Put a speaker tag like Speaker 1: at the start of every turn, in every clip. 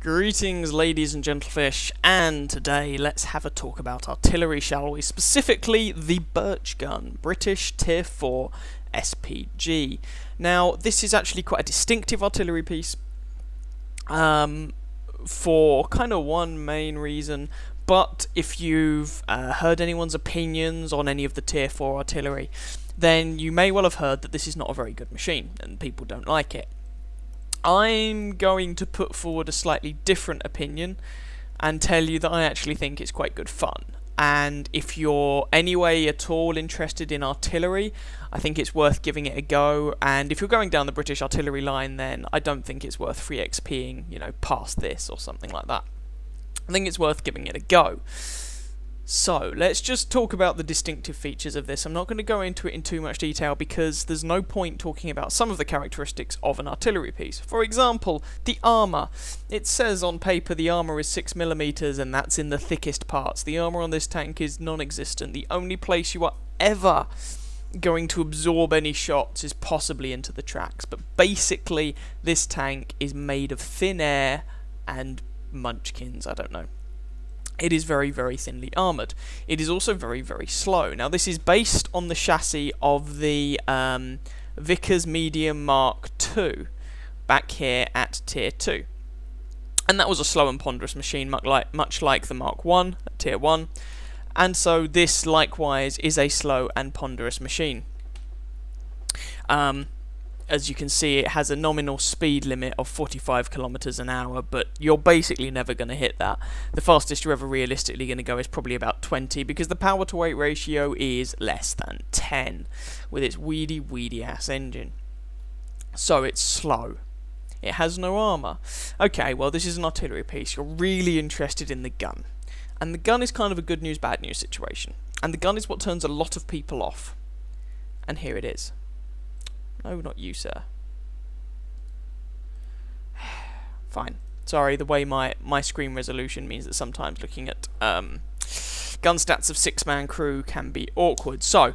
Speaker 1: Greetings, ladies and gentlefish, and today let's have a talk about artillery, shall we? Specifically, the Birch Gun, British Tier 4 SPG. Now, this is actually quite a distinctive artillery piece, for kind of one main reason, but if you've heard anyone's opinions on any of the Tier 4 artillery, then you may well have heard that this is not a very good machine, and people don't like it. I'm going to put forward a slightly different opinion and tell you that I actually think it's quite good fun. And if you're anyway at all interested in artillery, I think it's worth giving it a go. And if you're going down the British artillery line, then I don't think it's worth free XPing, past this or something like that. I think it's worth giving it a go. So, let's just talk about the distinctive features of this. I'm not going to go into it in too much detail because there's no point talking about some of the characteristics of an artillery piece. For example, the armour. It says on paper the armour is 6mm and that's in the thickest parts. The armour on this tank is non-existent. The only place you are ever going to absorb any shots is possibly into the tracks. But basically, this tank is made of thin air and munchkins, I don't know. It is very, very thinly armoured. It is also very, very slow. Now, this is based on the chassis of the Vickers Medium Mark II, back here at Tier 2. And that was a slow and ponderous machine, much like the Mark I at Tier 1. And so this, likewise, is a slow and ponderous machine. As you can see, it has a nominal speed limit of 45 kilometers an hour, but you're basically never going to hit that. The fastest you're ever realistically going to go is probably about 20, because the power to weight ratio is less than 10, with its weedy ass engine. So it's slow. It has no armour. Okay, well, this is an artillery piece. You're really interested in the gun. And the gun is kind of a good news, bad news situation. And the gun is what turns a lot of people off. And here it is. No, not you, sir. Fine. Sorry, the way my screen resolution means that sometimes looking at gun stats of 6-man crew can be awkward. So,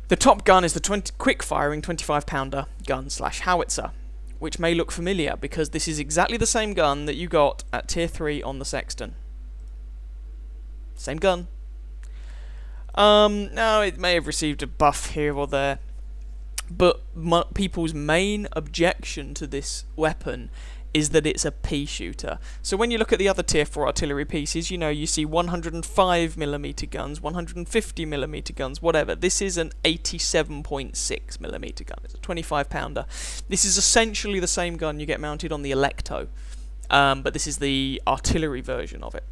Speaker 1: the top gun is the quick-firing 25-pounder gun/howitzer, which may look familiar because this is exactly the same gun that you got at Tier 3 on the Sexton. Same gun. Now, it may have received a buff here or there, but people's main objection to this weapon is that it's a pea shooter. So when you look at the other Tier 4 artillery pieces, you see 105mm guns, 150mm guns, whatever. This is an 87.6mm gun. It's a 25-pounder. This is essentially the same gun you get mounted on the Electo, but this is the artillery version of it.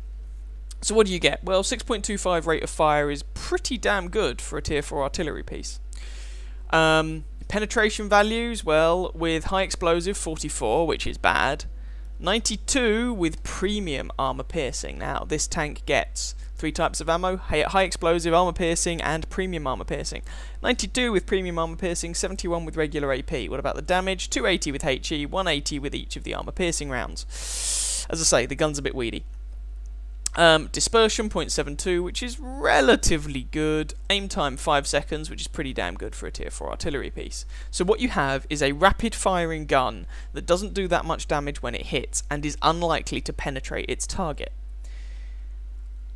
Speaker 1: So what do you get? Well, 6.25 rate of fire is pretty damn good for a Tier 4 artillery piece. Penetration values, well, with high explosive 44, which is bad. 92 with premium armor piercing. Now, this tank gets 3 types of ammo: high explosive, armor piercing, and premium armor piercing. 92 with premium armor piercing, 71 with regular AP. What about the damage? 280 with HE, 180 with each of the armor piercing rounds. As I say, the gun's a bit weedy. Dispersion 0.72, which is relatively good. Aim time 5 seconds, which is pretty damn good for a Tier 4 artillery piece. So what you have is a rapid firing gun that doesn't do that much damage when it hits and is unlikely to penetrate its target.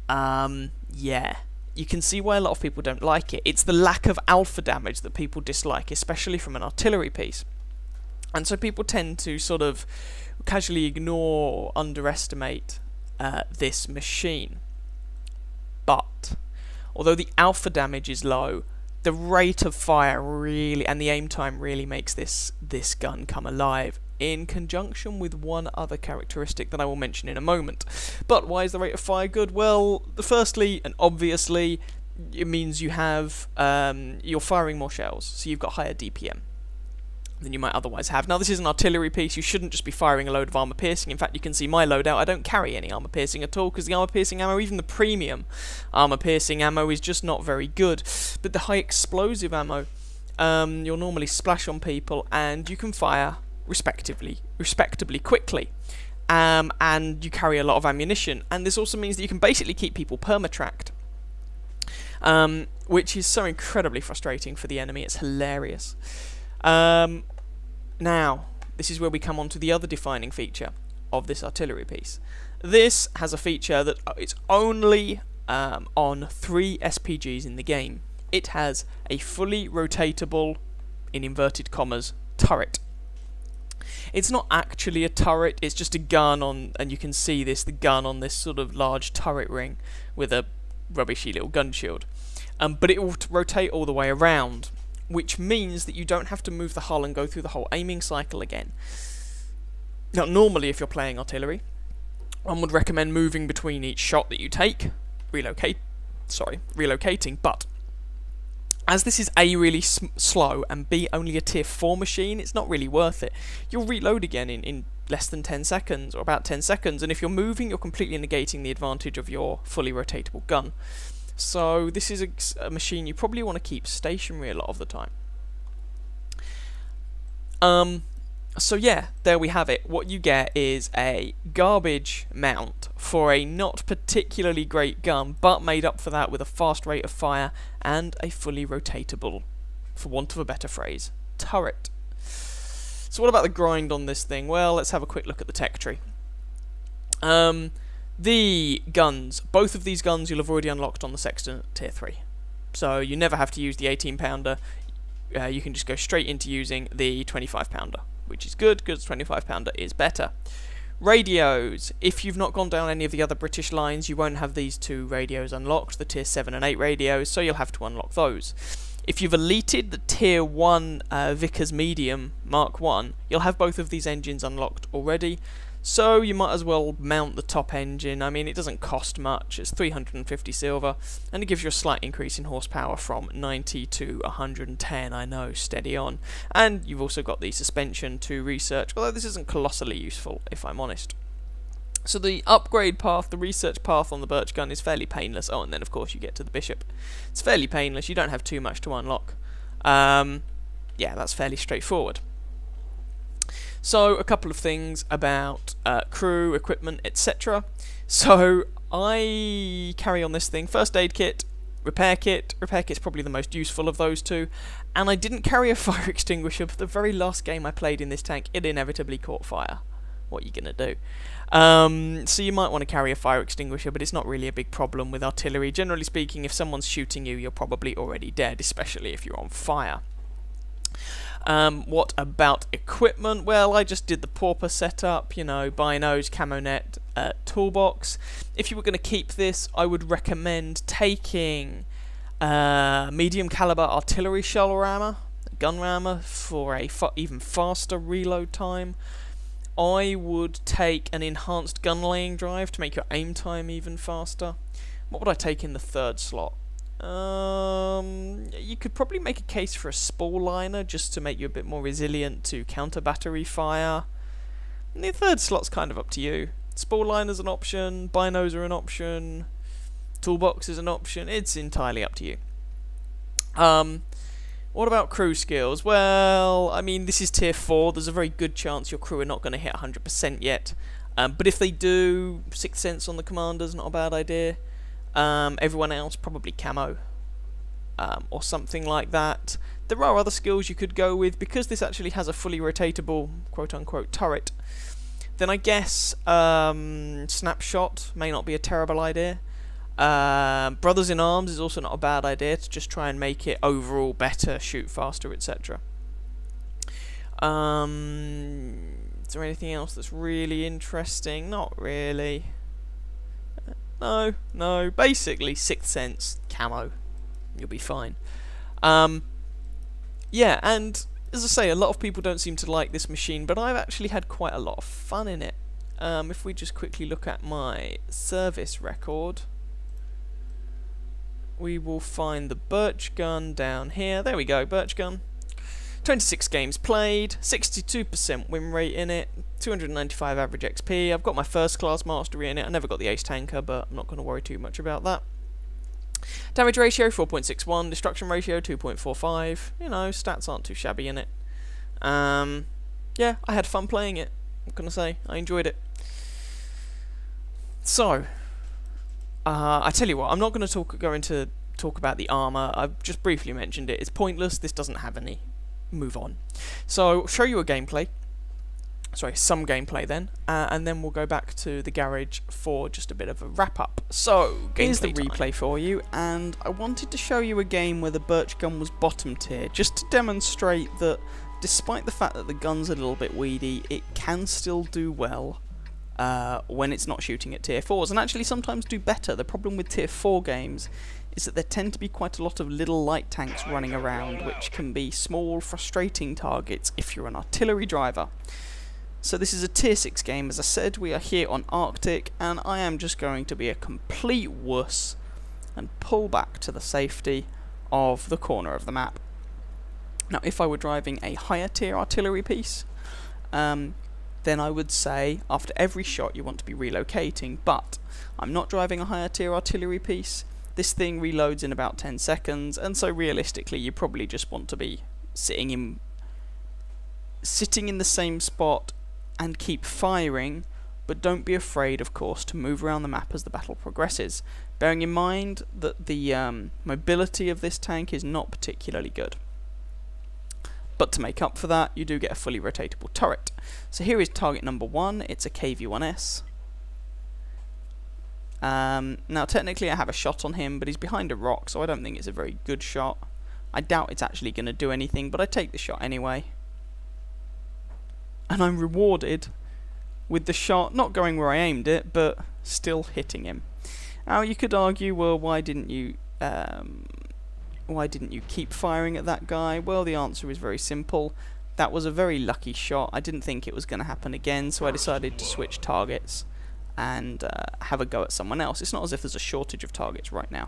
Speaker 1: Yeah. You can see why a lot of people don't like it. It's the lack of alpha damage that people dislike, especially from an artillery piece. And so people tend to sort of casually ignore or underestimate this machine. But although the alpha damage is low, the rate of fire really and the aim time really makes this gun come alive, in conjunction with one other characteristic that I will mention in a moment. But why is the rate of fire good? Well, firstly and obviously, it means you have you're firing more shells, so you've got higher DPM than you might otherwise have. Now, this is an artillery piece. You shouldn't just be firing a load of armor piercing. In fact, you can see my loadout. I don't carry any armor piercing at all because the armor piercing ammo, even the premium armor piercing ammo, is just not very good. But the high explosive ammo, you'll normally splash on people and you can fire respectably quickly. And you carry a lot of ammunition. And this also means that you can basically keep people perma-tracked. Which is so incredibly frustrating for the enemy. It's hilarious. Now, this is where we come on to the other defining feature. of this artillery piece. This has a feature that it's only on 3 SPGs in the game. It has a fully rotatable, in inverted commas, turret. It's not actually a turret, it's just a gun on, and you can see this, the gun on this sort of large turret ring with a rubbishy little gun shield. But it will rotate all the way around, which means that you don't have to move the hull and go through the whole aiming cycle again. Now, normally if you're playing artillery, one would recommend moving between each shot that you take, relocating, but as this is A, really slow, and B, only a tier 4 machine, it's not really worth it. You'll reload again in less than 10 seconds, or about 10 seconds, and if you're moving, you're completely negating the advantage of your fully rotatable gun. So this is a machine you probably want to keep stationary a lot of the time. So yeah, there we have it. What you get is a garbage mount for a not particularly great gun, but made up for that with a fast rate of fire and a fully rotatable, for want of a better phrase, turret. So what about the grind on this thing? Well, let's have a quick look at the tech tree. The guns, both of these guns you'll have already unlocked on the Sexton tier 3. So you never have to use the 18 pounder, you can just go straight into using the 25 pounder. Which is good, because 25 pounder is better. Radios. If you've not gone down any of the other British lines, you won't have these 2 radios unlocked, the tier 7 and 8 radios, so you'll have to unlock those. If you've elited the tier 1 Vickers Medium Mark 1, you'll have both of these engines unlocked already, so you might as well mount the top engine. I mean, it doesn't cost much, it's 350 silver, and it gives you a slight increase in horsepower from 90 to 110, I know, steady on. And you've also got the suspension to research, although this isn't colossally useful, if I'm honest. So the upgrade path, the research path on the Birch Gun is fairly painless. Oh, and then of course you get to the Bishop. It's fairly painless, you don't have too much to unlock. Yeah, that's fairly straightforward. So, a couple of things about crew, equipment, etc. So, I carry on this thing, first aid kit, repair kit. Repair kit's probably the most useful of those two. And I didn't carry a fire extinguisher, but the very last game I played in this tank, it inevitably caught fire. What are you going to do? So you might want to carry a fire extinguisher, but it's not really a big problem with artillery. Generally speaking, if someone's shooting you, you're probably already dead, especially if you're on fire. What about equipment? Well, I just did the pauper setup, you know, binos, camo net, toolbox. If you were going to keep this, I would recommend taking medium caliber artillery shell rammer, gun rammer, for a even faster reload time. I would take an enhanced gun laying drive to make your aim time even faster. What would I take in the 3rd slot? You could probably make a case for a spall liner just to make you a bit more resilient to counter battery fire. And the 3rd slot's kind of up to you. Spall liner's an option, binos are an option, toolbox is an option, it's entirely up to you. What about crew skills? Well, I mean, this is tier 4, there's a very good chance your crew are not going to hit 100% yet. But if they do, 6th sense on the commander's not a bad idea. Everyone else probably camo or something like that. There are other skills you could go with. Because this actually has a fully rotatable quote-unquote turret, then I guess snapshot may not be a terrible idea. Brothers in Arms is also not a bad idea to just try and make it overall better, shoot faster, etc. Is there anything else that's really interesting? Not really. No, basically 6th sense, camo, you'll be fine. Yeah, and as I say, a lot of people don't seem to like this machine, but I've actually had quite a lot of fun in it. If we just quickly look at my service record, we will find the Birch Gun down here. There we go, Birch Gun. 26 games played, 62% win rate in it, 295 average XP. I've got my first class mastery in it. I never got the ace tanker, but I'm not going to worry too much about that. Damage ratio 4.61, destruction ratio 2.45. You know, stats aren't too shabby in it. Yeah, I had fun playing it. I'm going to say I enjoyed it. So, I tell you what, I'm not going to talk about the armor. I've just briefly mentioned it. It's pointless. This doesn't have any. Move on. So, show you a gameplay. some gameplay then, and then we'll go back to the garage for just a bit of a wrap up. So, here's the replay for you, and I wanted to show you a game where the Birch Gun was bottom tier, just to demonstrate that despite the fact that the gun's a little bit weedy, it can still do well when it's not shooting at tier 4s, and actually sometimes do better. The problem with tier 4 games is that there tend to be quite a lot of little light tanks running around, which can be small, frustrating targets if you're an artillery driver. So this is a tier 6 game. As I said, we are here on Arctic, and I am just going to be a complete wuss and pull back to the safety of the corner of the map. Now, if I were driving a higher tier artillery piece, then I would say after every shot you want to be relocating, but I'm not driving a higher tier artillery piece. This thing reloads in about 10 seconds, and so realistically you probably just want to be sitting in the same spot and keep firing, but don't be afraid, of course, to move around the map as the battle progresses, bearing in mind that the mobility of this tank is not particularly good. But to make up for that, you do get a fully rotatable turret. So here is target number 1, it's a KV-1S. Now technically I have a shot on him, but he's behind a rock, so I don't think it's a very good shot. I doubt it's actually going to do anything, but I take the shot anyway. And I'm rewarded with the shot not going where I aimed it, but still hitting him. Now you could argue, well, why didn't you keep firing at that guy? Well, the answer is very simple. That was a very lucky shot. I didn't think it was going to happen again, so I decided to switch targets and have a go at someone else. It's not as if there's a shortage of targets right now.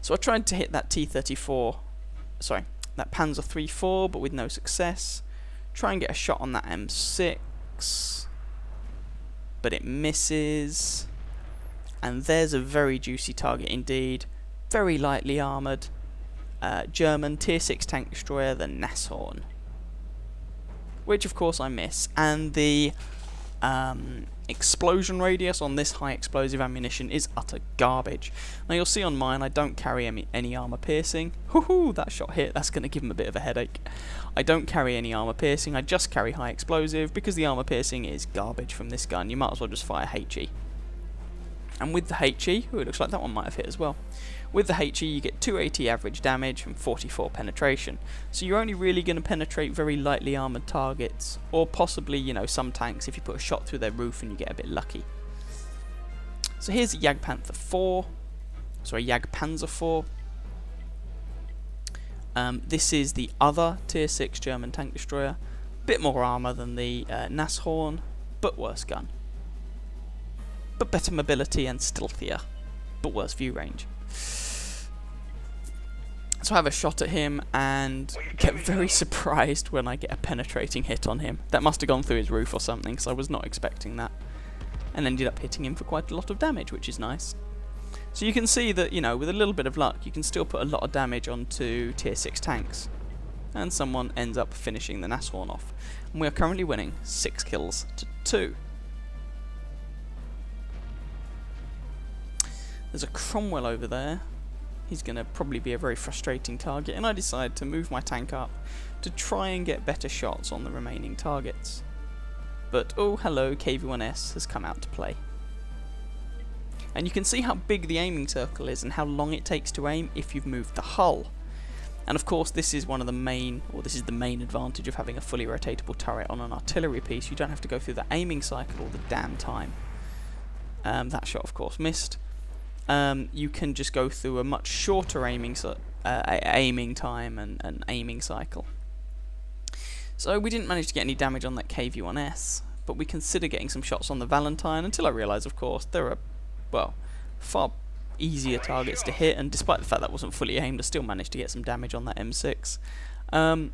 Speaker 1: So I tried to hit that T-34, sorry, that Panzer III-4, but with no success. Try and get a shot on that M6, but it misses. And there's a very juicy target indeed. Very lightly armoured German tier 6 tank destroyer, the Nashorn, which of course I miss. And the explosion radius on this high explosive ammunition is utter garbage. Now you'll see on mine I don't carry any armour piercing. Woohoo, that shot hit, that's going to give him a bit of a headache. I don't carry any armour piercing, I just carry high explosive because the armour piercing is garbage from this gun. You might as well just fire HE. And with the HE, ooh, it looks like that one might have hit as well. With the HE you get 280 average damage and 44 penetration. So you're only really going to penetrate very lightly armoured targets, or possibly, you know, some tanks if you put a shot through their roof and you get a bit lucky. So here's a Jagdpanther 4, sorry, Jagdpanzer 4. This is the other tier 6 German tank destroyer. Bit more armour than the Nashorn, but worse gun. But better mobility and stealthier, but worse view range. So I have a shot at him and get very surprised when I get a penetrating hit on him. That must have gone through his roof or something, because I was not expecting that. And ended up hitting him for quite a lot of damage, which is nice. So you can see that, you know, with a little bit of luck, you can still put a lot of damage onto tier 6 tanks. And someone ends up finishing the Nashorn off. And we are currently winning 6 kills to 2. There's a Cromwell over there. He's going to probably be a very frustrating target, and I decide to move my tank up to try and get better shots on the remaining targets. But oh hello, KV-1S has come out to play. And you can see how big the aiming circle is and how long it takes to aim if you've moved the hull. And of course this is one of the main, or this is the main advantage of having a fully rotatable turret on an artillery piece. You don't have to go through the aiming cycle all the damn time. That shot of course missed. You can just go through a much shorter aiming time and aiming cycle. So we didn't manage to get any damage on that KV-1S, but we consider getting some shots on the Valentine until I realise, of course, there are, well, far easier targets to hit, and despite the fact that wasn't fully aimed, I still managed to get some damage on that M6,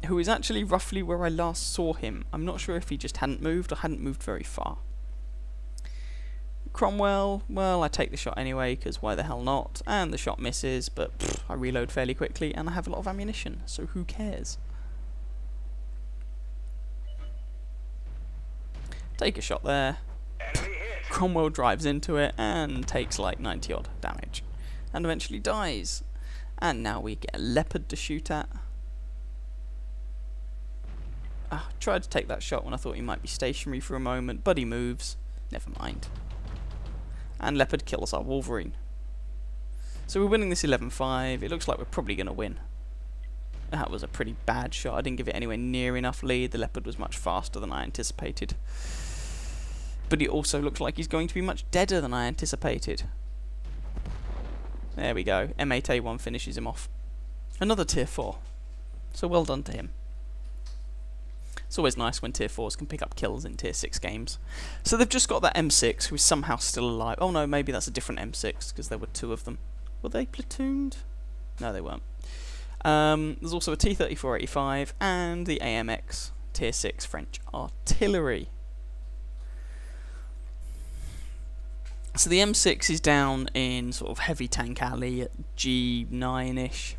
Speaker 1: who is actually roughly where I last saw him. I'm not sure if he just hadn't moved or hadn't moved very far. Cromwell, well, I take the shot anyway, because why the hell not? And the shot misses, but I reload fairly quickly, and I have a lot of ammunition, so who cares? Take a shot there. Cromwell drives into it, and takes like 90 odd damage, and eventually dies. And now we get a Leopard to shoot at. Ah, tried to take that shot when I thought he might be stationary for a moment, but he moves. Never mind. And Leopard kills our Wolverine. So we're winning this 11-5. It looks like we're probably going to win. That was a pretty bad shot. I didn't give it anywhere near enough lead. The Leopard was much faster than I anticipated. But it also looks like he's going to be much deader than I anticipated. There we go. M8A1 finishes him off. Another tier 4. So well done to him. It's always nice when tier 4s can pick up kills in tier 6 games. So they've just got that M6 who's somehow still alive. Oh no, maybe that's a different M6 because there were 2 of them. Were they platooned? No, they weren't. There's also a T-34-85 and the AMX tier 6 French artillery. So the M6 is down in sort of heavy tank alley at G9-ish.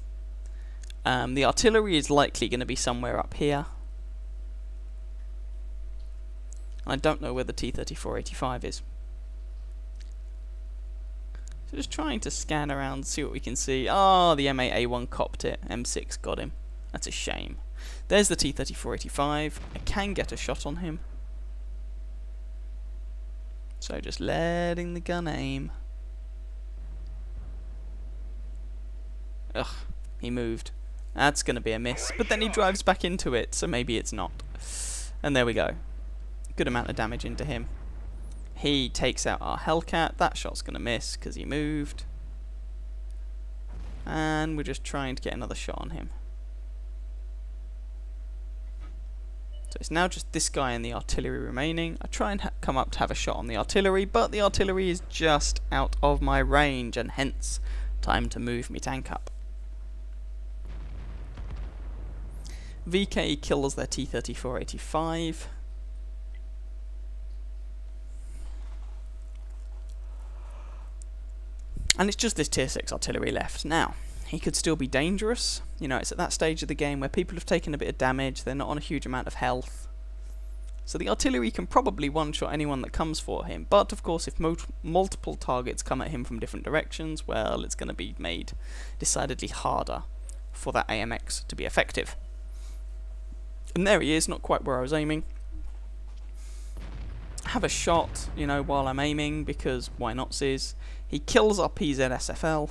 Speaker 1: The artillery is likely going to be somewhere up here. I don't know where the T-34-85 is. So just trying to scan around, see what we can see. Ah, the M8A1 copped it. M6 got him. That's a shame. There's the T-34-85. I can get a shot on him. So just letting the gun aim. Ugh, he moved. That's going to be a miss. But then he drives back into it, so maybe it's not. And there we go. Good amount of damage into him. He takes out our Hellcat. That shot's going to miss because he moved. And we're just trying to get another shot on him. So it's now just this guy and the artillery remaining. I try and come up to have a shot on the artillery, but the artillery is just out of my range, and hence time to move me tank up. VK kills their T-34-85. And it's just this tier 6 artillery left. Now, he could still be dangerous. You know, it's at that stage of the game where people have taken a bit of damage, they're not on a huge amount of health. So the artillery can probably one-shot anyone that comes for him. But, of course, if multiple targets come at him from different directions, well, it's going to be made decidedly harder for that AMX to be effective. And there he is, not quite where I was aiming. Have a shot, you know, while I'm aiming, because why not, Sis? He kills our PZSFL.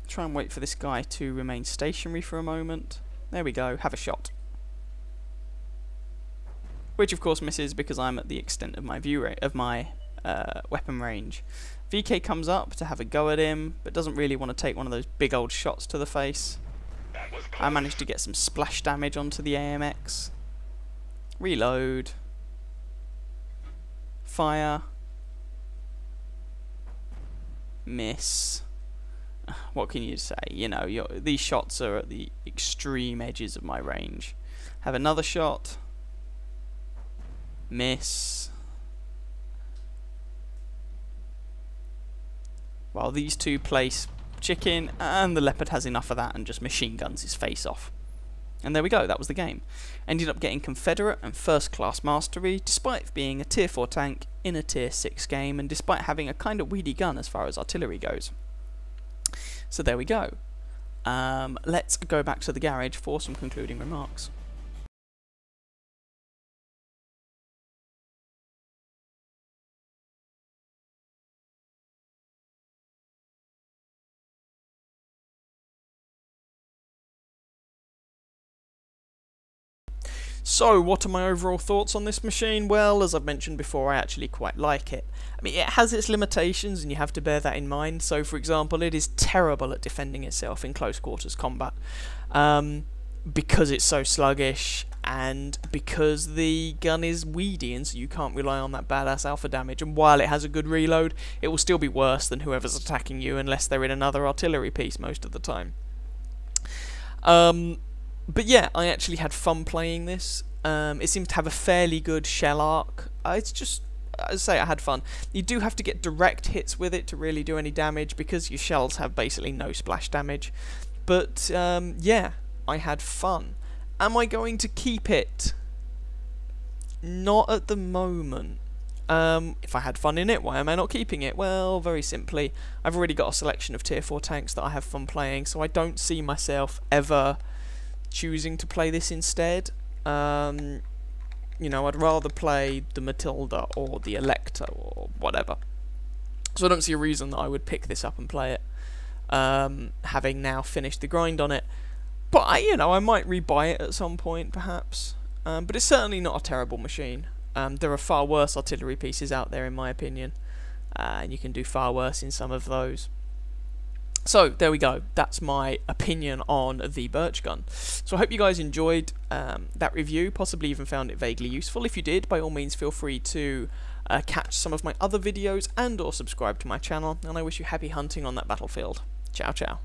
Speaker 1: Try and wait for this guy to remain stationary for a moment. There we go, have a shot. Which of course misses because I'm at the extent of my weapon range. VK comes up to have a go at him, but doesn't really want to take one of those big old shots to the face. I managed to get some splash damage onto the AMX. Reload. Fire. Miss. What can you say? You know, these shots are at the extreme edges of my range. Have another shot. Miss. While these two place chicken, and the Leopard has enough of that and just machine guns his face off. And there we go, that was the game. Ended up getting Confederate and First Class Mastery, despite being a tier 4 tank in a tier 6 game, and despite having a kind of weedy gun as far as artillery goes. So there we go. Let's go back to the garage for some concluding remarks. So, what are my overall thoughts on this machine? Well, as I've mentioned before, I actually quite like it. I mean, it has its limitations, and you have to bear that in mind. So, for example, it is terrible at defending itself in close quarters combat, because it's so sluggish, and because the gun is weedy, and so you can't rely on that badass alpha damage. And while it has a good reload, it will still be worse than whoever's attacking you, unless they're in another artillery piece most of the time. But yeah, I actually had fun playing this. It seems to have a fairly good shell arc. It's just, as I say, I had fun. You do have to get direct hits with it to really do any damage, because your shells have basically no splash damage. But yeah, I had fun. Am I going to keep it? Not at the moment. If I had fun in it, why am I not keeping it? Well, very simply, I've already got a selection of tier 4 tanks that I have fun playing, so I don't see myself ever choosing to play this instead. You know, I'd rather play the Matilda or the Elector or whatever. So I don't see a reason that I would pick this up and play it, having now finished the grind on it. But you know, I might rebuy it at some point, perhaps. But it's certainly not a terrible machine. There are far worse artillery pieces out there, in my opinion, and you can do far worse in some of those. So there we go. That's my opinion on the Birch Gun. So I hope you guys enjoyed that review, possibly even found it vaguely useful. If you did, by all means feel free to catch some of my other videos and or subscribe to my channel, and I wish you happy hunting on that battlefield. Ciao ciao.